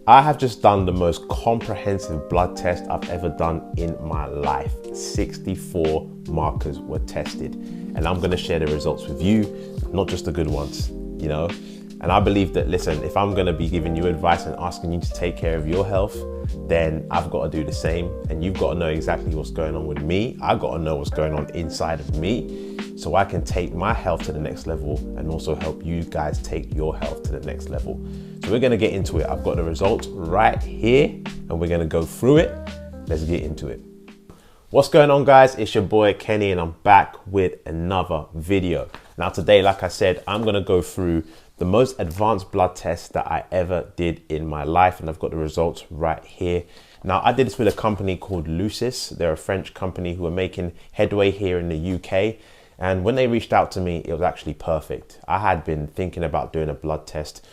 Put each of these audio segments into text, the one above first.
I have just done the most comprehensive blood test I've ever done in my life. 64 markers were tested, and I'm gonna share the results with you, not just the good ones, you know? And I believe that, listen, if I'm gonna be giving you advice and asking you to take care of your health, then I've gotta do the same. And you've gotta know exactly what's going on with me. I've gotta know what's going on inside of me, so I can take my health to the next level and also help you guys take your health to the next level. So we're gonna get into it. I've got the results right here and we're gonna go through it. Let's get into it. What's going on, guys? It's your boy Kenny and I'm back with another video. Now today, like I said, I'm gonna go through the most advanced blood test that I ever did in my life, and I've got the results right here. Now, I did this with a company called Lucis. They're a French company who are making headway here in the UK. And when they reached out to me, it was actually perfect. I had been thinking about doing a blood test,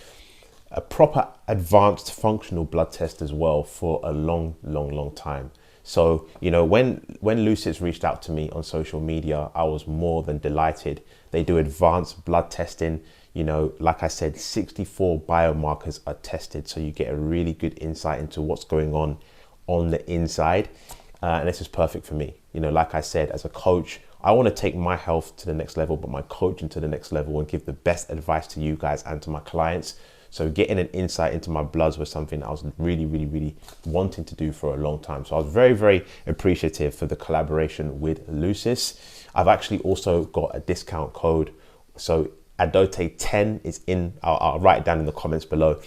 a proper advanced functional blood test as well, for a long time. So, you know, when Lucis reached out to me on social media, I was more than delighted. They do advanced blood testing. You know, like I said, 64 biomarkers are tested, so you get a really good insight into what's going on the inside. And this is perfect for me. You know, like I said, as a coach, I want to take my health to the next level, but my coaching to the next level, and give the best advice to you guys and to my clients. So getting an insight into my bloods was something I was really wanting to do for a long time. So I was very appreciative for the collaboration with Lucis. I've actually also got a discount code. So Adote10 is in, I'll write it down in the comments below.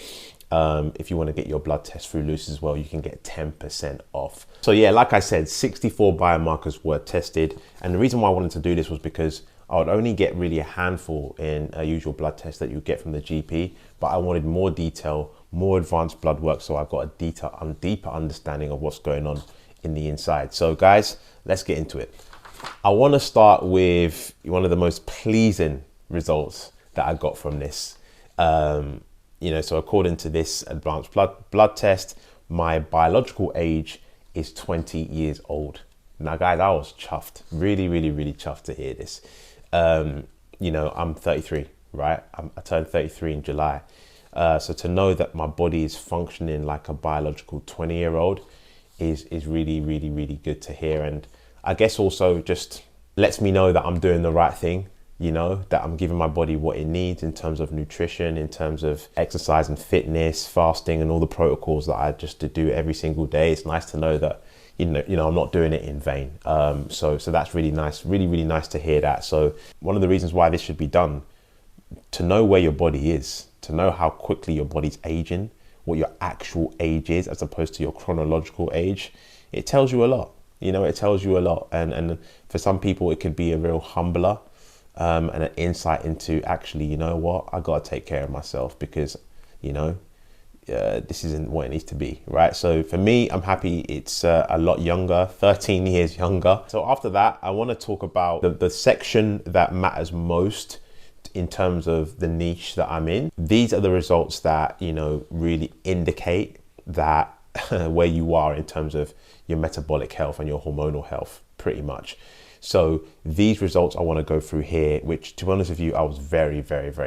If you want to get your blood test through Lucis as well, you can get 10% off. So yeah, like I said, 64 biomarkers were tested. And the reason why I wanted to do this was because I would only get really a handful in a usual blood test that you get from the GP, but I wanted more detail, more advanced blood work, so I've got a deeper understanding of what's going on in the inside. So guys, let's get into it. I want to start with one of the most pleasing results that I got from this. You know, so according to this advanced blood test, my biological age is 20 years old. Now guys, I was chuffed, really chuffed to hear this. You know, I'm 33, right? I turned 33 in July. So to know that my body is functioning like a biological 20-year-old is really good to hear. And I guess also just lets me know that I'm doing the right thing. You know, that I'm giving my body what it needs in terms of nutrition, in terms of exercise and fitness, fasting, and all the protocols that I just do every single day. It's nice to know that, you know, I'm not doing it in vain. So that's really nice, really nice to hear that. So one of the reasons why this should be done, to know where your body is, to know how quickly your body's aging, what your actual age is as opposed to your chronological age, it tells you a lot. You know, it tells you a lot. And for some people, it could be a real humbler. And an insight into, actually, you know what, I got to take care of myself, because, you know, this isn't what it needs to be, right? So for me, I'm happy it's a lot younger, 13 years younger. So after that, I want to talk about the section that matters most in terms of the niche that I'm in. These are the results that, you know, really indicate that where you are in terms of your metabolic health and your hormonal health, pretty much. So these results I want to go through here, which, to be honest with you, I was very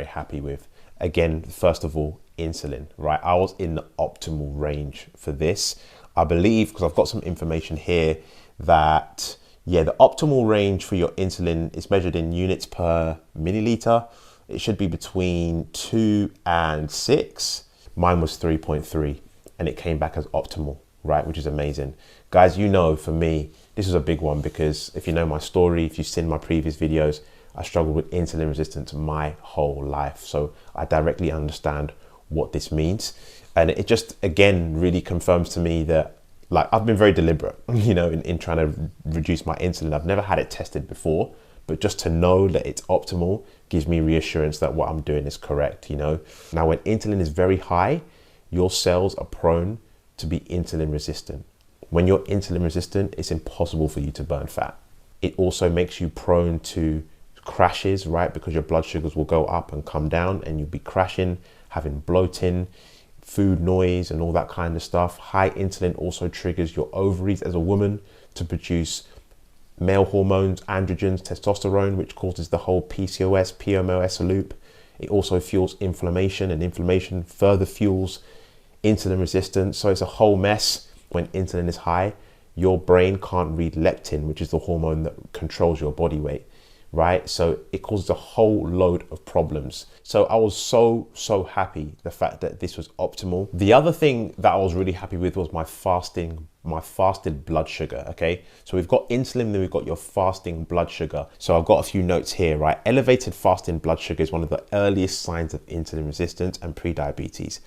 happy with. Again, first of all, insulin, right? I was in the optimal range for this. I believe, because I've got some information here, that, yeah, the optimal range for your insulin is measured in units per milliliter. It should be between 2 and 6. Mine was 3.3 and it came back as optimal, right? Which is amazing. Guys, you know, for me, this is a big one, because if you know my story, if you've seen my previous videos, I struggled with insulin resistance my whole life. So I directly understand what this means. And it just, again, really confirms to me that, like, I've been very deliberate, you know, in trying to reduce my insulin. I've never had it tested before, but just to know that it's optimal gives me reassurance that what I'm doing is correct, you know. Now, when insulin is very high, your cells are prone to be insulin resistant. When you're insulin resistant, it's impossible for you to burn fat. It also makes you prone to crashes, right? Because your blood sugars will go up and come down and you'll be crashing, having bloating, food noise and all that kind of stuff. High insulin also triggers your ovaries as a woman to produce male hormones, androgens, testosterone, which causes the whole PCOS, PMOS loop. It also fuels inflammation, and inflammation further fuels insulin resistance. So it's a whole mess. When insulin is high, your brain can't read leptin, which is the hormone that controls your body weight, right? So it causes a whole load of problems. So I was so happy the fact that this was optimal. The other thing that I was really happy with was my fasted blood sugar, okay? So we've got insulin, then we've got your fasting blood sugar. So I've got a few notes here, right? Elevated fasting blood sugar is one of the earliest signs of insulin resistance and pre-diabetes.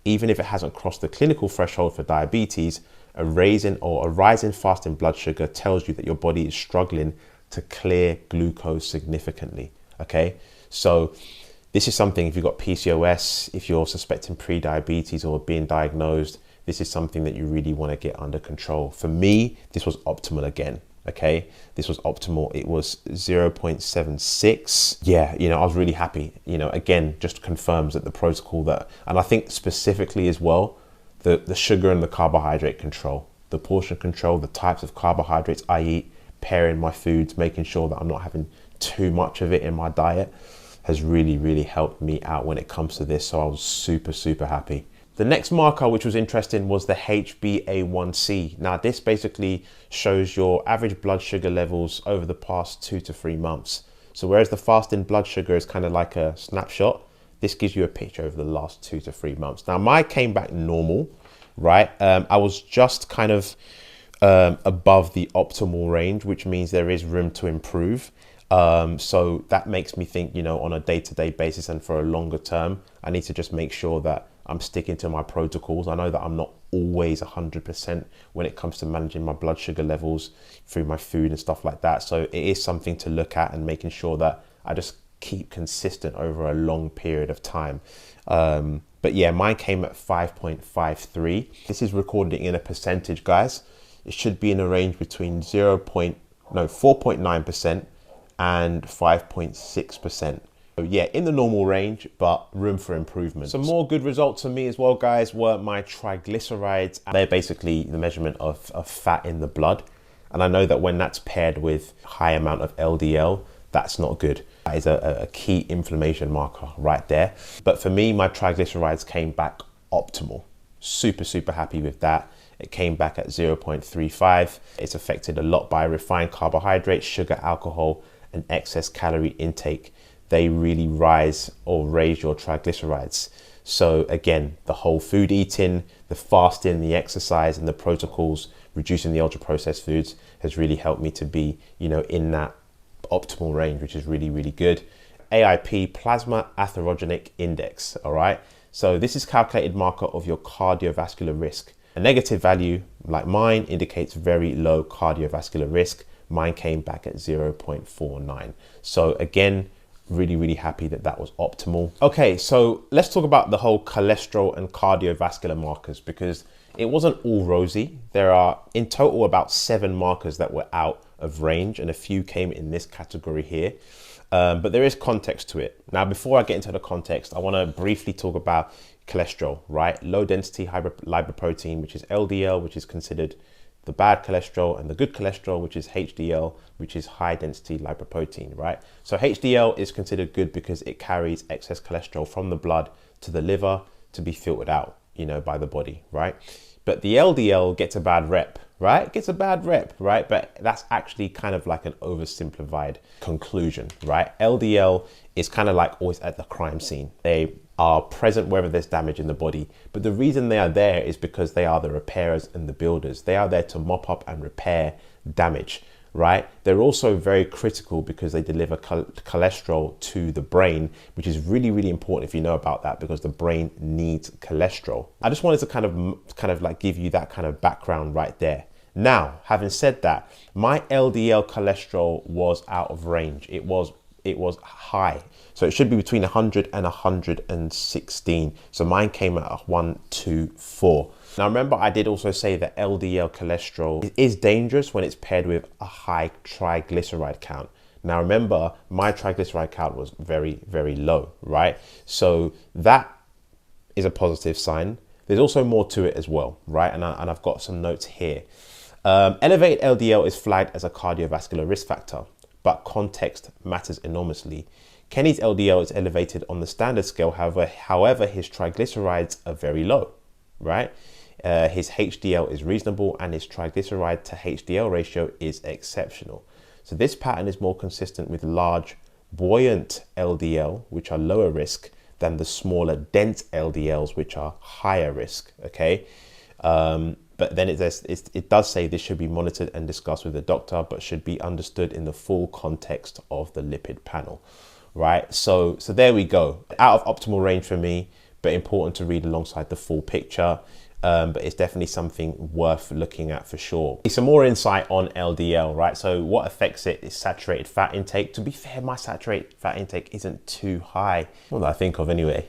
Even if it hasn't crossed the clinical threshold for diabetes, a rise in fasting blood sugar tells you that your body is struggling to clear glucose significantly, okay? So this is something, if you've got PCOS, if you're suspecting pre-diabetes or being diagnosed, this is something that you really want to get under control. For me, this was optimal again, okay? This was optimal. It was 0.76. Yeah, I was really happy. Again, just confirms that the protocol that, and I think specifically as well, the sugar and the carbohydrate control, the portion control, the types of carbohydrates I eat, pairing my foods, making sure that I'm not having too much of it in my diet has really helped me out when it comes to this. So I was super happy. The next marker, which was interesting, was the HbA1c. Now this basically shows your average blood sugar levels over the past 2 to 3 months. So whereas the fasting blood sugar is kind of like a snapshot, this gives you a picture over the last 2 to 3 months. Now mine came back normal, right? I was just kind of above the optimal range, which means there is room to improve. So that makes me think, on a day-to-day basis and for a longer term, I need to just make sure that I'm sticking to my protocols. I know that I'm not always 100% when it comes to managing my blood sugar levels through my food and stuff like that. So it is something to look at and making sure that I just keep consistent over a long period of time. But yeah, mine came at 5.53. This is recorded in a percentage, guys. It should be in a range between 4.9% and 5.6%. So yeah, in the normal range, but room for improvement. Some more good results for me as well, guys, were my triglycerides. They're basically the measurement of fat in the blood. And I know that when that's paired with high amount of LDL, that's not good. That is a key inflammation marker right there. But for me, my triglycerides came back optimal. Super happy with that. It came back at 0.35. It's affected a lot by refined carbohydrates, sugar, alcohol, and excess calorie intake. They really raise your triglycerides. So again, the whole food eating, the fasting, the exercise, and the protocols, reducing the ultra processed foods has really helped me to be, in that optimal range, which is really good. AIP, plasma atherogenic index, all right? So this is calculated marker of your cardiovascular risk. A negative value like mine indicates very low cardiovascular risk. Mine came back at 0.49. So again, really happy that that was optimal. Okay, so let's talk about the whole cholesterol and cardiovascular markers, because it wasn't all rosy. There are in total about 7 markers that were out of range, and a few came in this category here. But there is context to it. Now, before I get into the context, I want to briefly talk about cholesterol, right? Low density lipoprotein, which is LDL, which is considered the bad cholesterol, and the good cholesterol, which is HDL, which is high density lipoprotein, right? So HDL is considered good because it carries excess cholesterol from the blood to the liver to be filtered out, by the body, right? But the LDL gets a bad rep, right? Gets a bad rep, right? But that's actually kind of like an oversimplified conclusion, right? LDL is kind of like always at the crime scene. They are present wherever there's damage in the body. But the reason they are there is because they are the repairers and the builders. They are there to mop up and repair damage, right? They're also very critical because they deliver cholesterol to the brain, which is really important if you know about that, because the brain needs cholesterol. I just wanted to kind of like give you that kind of background right there. Now, having said that, my LDL cholesterol was out of range. It was high. So it should be between 100 and 116. So mine came at 124. Now remember, I did also say that LDL cholesterol is dangerous when it's paired with a high triglyceride count. Now remember, my triglyceride count was very low, right? So that is a positive sign. There's also more to it as well, right? And I've got some notes here. Elevated LDL is flagged as a cardiovascular risk factor, but context matters enormously. Kenny's LDL is elevated on the standard scale, however, his triglycerides are very low, right? His HDL is reasonable and his triglyceride to HDL ratio is exceptional. So this pattern is more consistent with large buoyant LDL, which are lower risk, than the smaller dense LDLs, which are higher risk, okay? But then it does say this should be monitored and discussed with the doctor, but should be understood in the full context of the lipid panel, right? So there we go. Out of optimal range for me, but important to read alongside the full picture. But it's definitely something worth looking at for sure. Some more insight on LDL, right? So what affects it is saturated fat intake. To be fair, my saturated fat intake isn't too high. What do I think of anyway?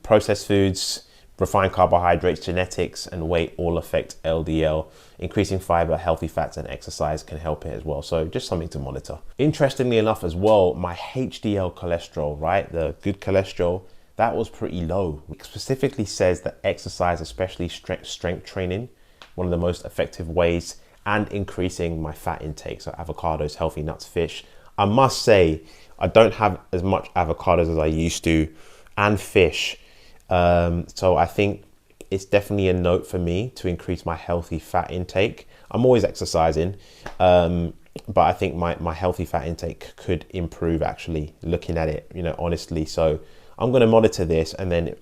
Processed foods, refined carbohydrates, genetics, and weight all affect LDL. Increasing fiber, healthy fats, and exercise can help it as well. So just something to monitor. Interestingly enough as well, my HDL cholesterol, right? The good cholesterol, that was pretty low. It specifically says that exercise, especially strength training, one of the most effective ways, and increasing my fat intake. So avocados, healthy nuts, fish. I must say, I don't have as much avocados as I used to, and fish. So I think it's definitely a note for me to increase my healthy fat intake. I'm always exercising, but I think my healthy fat intake could improve, actually, looking at it, honestly. So I'm going to monitor this, and then,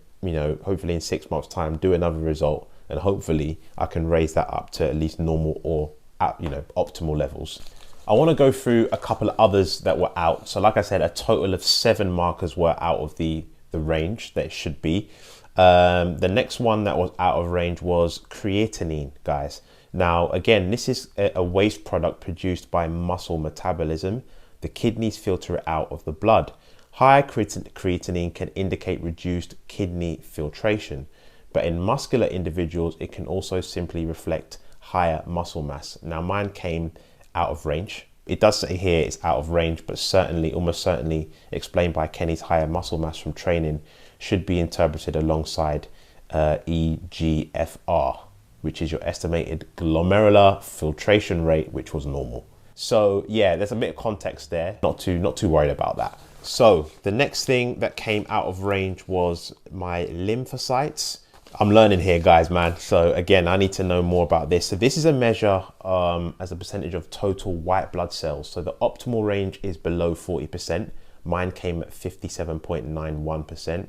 hopefully in 6 months' time, do another result, and hopefully I can raise that up to at least normal or optimal levels. I want to go through a couple of others that were out. So like I said, a total of 7 markers were out of the range that it should be. The next one that was out of range was creatinine, guys. Now, again, this is a waste product produced by muscle metabolism. The kidneys filter it out of the blood. Higher creatinine can indicate reduced kidney filtration, but in muscular individuals, it can also simply reflect higher muscle mass. Now, mine came out of range. It does say here it's out of range, but certainly, almost certainly explained by Kenny's higher muscle mass from training, should be interpreted alongside EGFR, which is your estimated glomerular filtration rate, which was normal. So yeah, there's a bit of context there. Not too worried about that. So the next thing that came out of range was my lymphocytes. I'm learning here, guys, man. So again, I need to know more about this. So this is a measure as a percentage of total white blood cells. So the optimal range is below 40%. Mine came at 57.91%.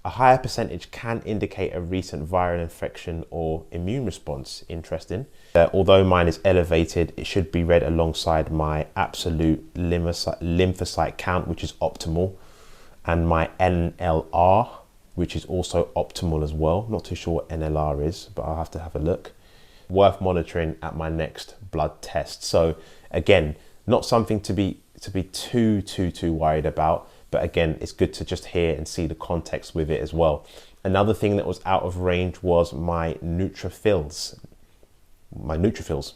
A higher percentage can indicate a recent viral infection or immune response. Interesting. Although mine is elevated, it should be read alongside my absolute lymphocyte count, which is optimal, and my NLR, which is also optimal as well. Not too sure what NLR is, but I'll have to have a look. Worth monitoring at my next blood test. So again, not something to be too worried about. But again, it's good to just hear and see the context with it as well. Another thing that was out of range was my neutrophils. My neutrophils.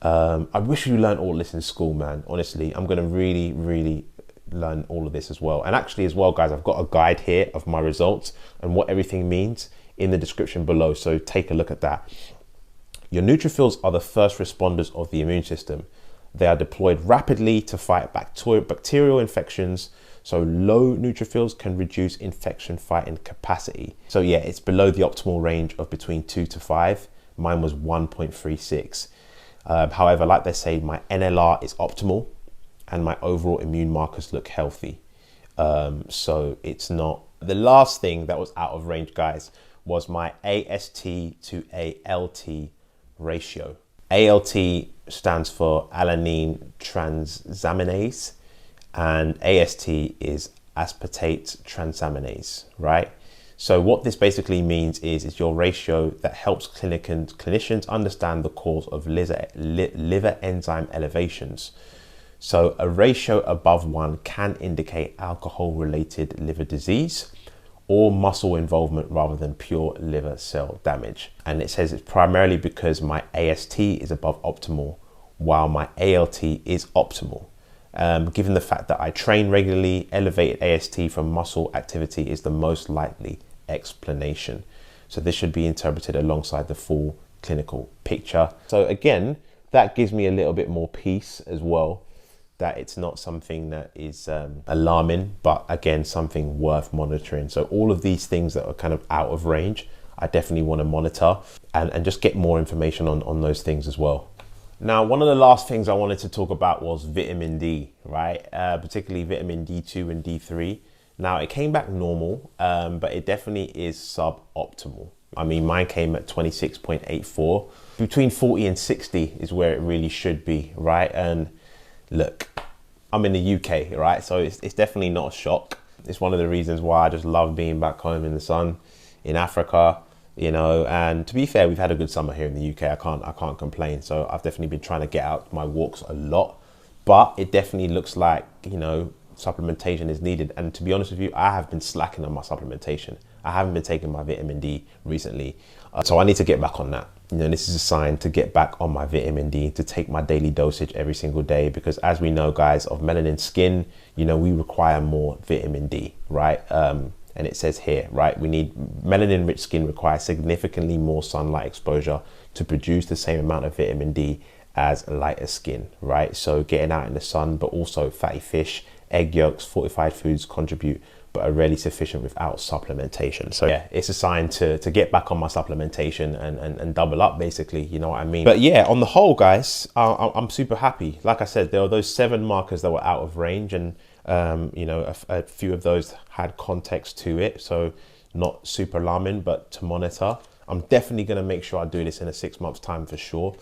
I wish you learned all this in school, man. Honestly, I'm going to really learn all of this as well. And actually as well, guys, I've got a guide here of my results and what everything means in the description below. So take a look at that. Your neutrophils are the first responders of the immune system. They are deployed rapidly to fight bacterial infections. So low neutrophils can reduce infection fighting capacity. So yeah, it's below the optimal range of between 2 to 5. Mine was 1.36. However, like they say, my NLR is optimal and my overall immune markers look healthy. So it's not. The last thing that was out of range, guys, was my AST to ALT ratio. ALT stands for alanine transaminase, and AST is aspartate transaminase, right? So what this basically means is your ratio that helps clinicians understand the cause of liver enzyme elevations. So a ratio above 1 can indicate alcohol-related liver disease or muscle involvement rather than pure liver cell damage. And it says it's primarily because my AST is above optimal while my ALT is optimal. Given the fact that I train regularly, elevated AST from muscle activity is the most likely explanation. So this should be interpreted alongside the full clinical picture. So again, that gives me a little bit more peace as well, that it's not something that is alarming, but again, something worth monitoring. So all of these things that are kind of out of range, I definitely want to monitor and just get more information on those things as well. Now, one of the last things I wanted to talk about was vitamin D, right? Particularly vitamin D2 and D3. Now, it came back normal, but it definitely is suboptimal. I mean, mine came at 26.84. Between 40 and 60 is where it really should be, right? And look, I'm in the UK, right? So it's definitely not a shock. It's one of the reasons why I just love being back home in the sun, in Africa, you know. And to be fair, we've had a good summer here in the UK. I can't complain. So I've definitely been trying to get out my walks a lot, but it definitely looks like, you know, supplementation is needed. And to be honest with you, I have been slacking on my supplementation. I haven't been taking my vitamin D recently. So I need to get back on that. You know, this is a sign to get back on my vitamin D, to take my daily dosage every single day, because as we know, guys, of melanin skin, you know, we require more vitamin D, right? And it says here, right, we need melanin rich skin requires significantly more sunlight exposure to produce the same amount of vitamin D as lighter skin, right? So getting out in the sun, but also fatty fish, egg yolks, fortified foods contribute, but are rarely sufficient without supplementation. So yeah, it's a sign to get back on my supplementation and double up, basically, you know what I mean? But yeah, on the whole, guys, I'm super happy. Like I said, there were those 7 markers that were out of range, and you know, a few of those had context to it, so not super alarming, but to monitor. I'm definitely gonna make sure I do this in a 6 months time for sure.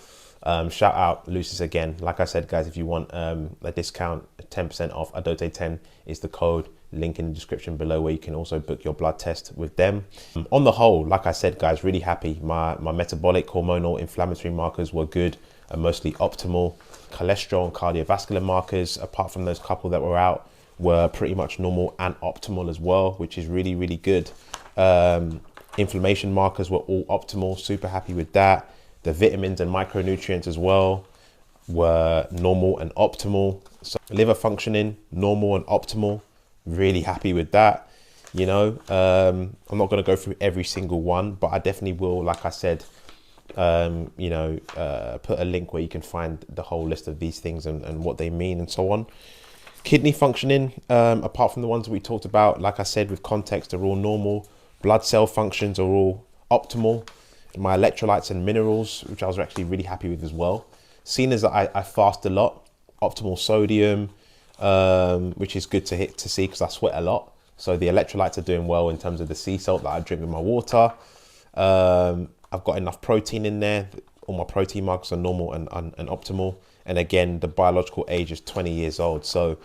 Shout out Lucis again. Like I said, guys, if you want a discount, 10% off, Adote10 is the code. Link in the description below, where you can also book your blood test with them. On the whole, like I said, guys, really happy. My metabolic, hormonal, inflammatory markers were good and mostly optimal. Cholesterol and cardiovascular markers, apart from those couple that were out, were pretty much normal and optimal as well, which is really, really good. Inflammation markers were all optimal. Super happy with that. The vitamins and micronutrients as well were normal and optimal. So liver functioning, normal and optimal. Really happy with that. You know, I'm not going to go through every single one, but I definitely will, like I said, you know, put a link where you can find the whole list of these things and what they mean and so on. Kidney functioning, apart from the ones we talked about, like I said, with context, they're all normal. Blood cell functions are all optimal. My electrolytes and minerals, which I was actually really happy with as well. Seeing as that I fast a lot, optimal sodium, which is good to see because I sweat a lot. So the electrolytes are doing well in terms of the sea salt that I drink with my water. I've got enough protein in there. All my protein markers are normal and optimal. And again, the biological age is 20 years old. So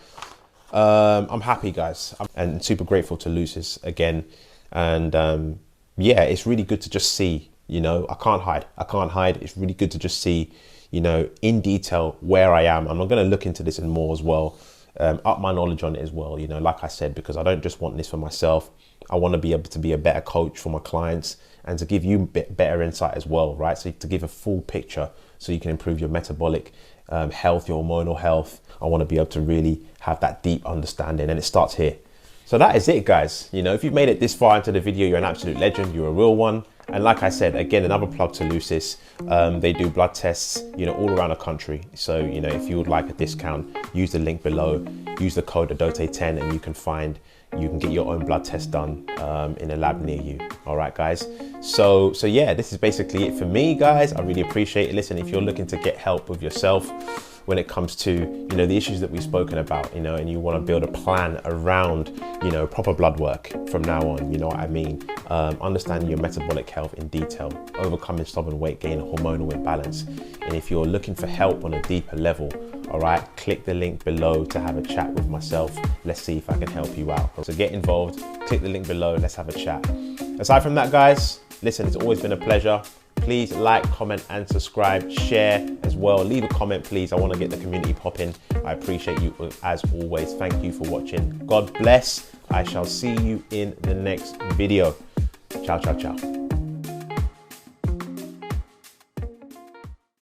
I'm happy, guys. And super grateful to Lucis again. And yeah, it's really good to just see, you know, I can't hide. It's really good to just see, you know, in detail where I am. And I'm going to look into this and more as well. Up my knowledge on it as well, you know, like I said, because I don't just want this for myself. I want to be able to be a better coach for my clients and to give you better insight as well, right? So to give a full picture so you can improve your metabolic health, your hormonal health. I want to be able to really have that deep understanding, and it starts here. So that is it, guys. You know, if you've made it this far into the video, you're an absolute legend. You're a real one. And like I said, again, another plug to Lucis. They do blood tests, you know, all around the country. So, you know, if you would like a discount, use the link below, use the code Adote10, and you can get your own blood test done in a lab near you. All right, guys. So yeah, this is basically it for me, guys. I really appreciate it. Listen, if you're looking to get help with yourself when it comes to, you know, the issues that we've spoken about, you know, and you want to build a plan around, you know, proper blood work from now on, you know what I mean? Understanding your metabolic health in detail, overcoming stubborn weight gain, hormonal imbalance. And if you're looking for help on a deeper level, all right, click the link below to have a chat with myself. Let's see if I can help you out. So get involved, click the link below, let's have a chat. Aside from that, guys, listen, it's always been a pleasure. Please like, comment and subscribe, share as well. Leave a comment, please. I want to get the community popping. I appreciate you as always. Thank you for watching. God bless. I shall see you in the next video. Ciao, ciao, ciao.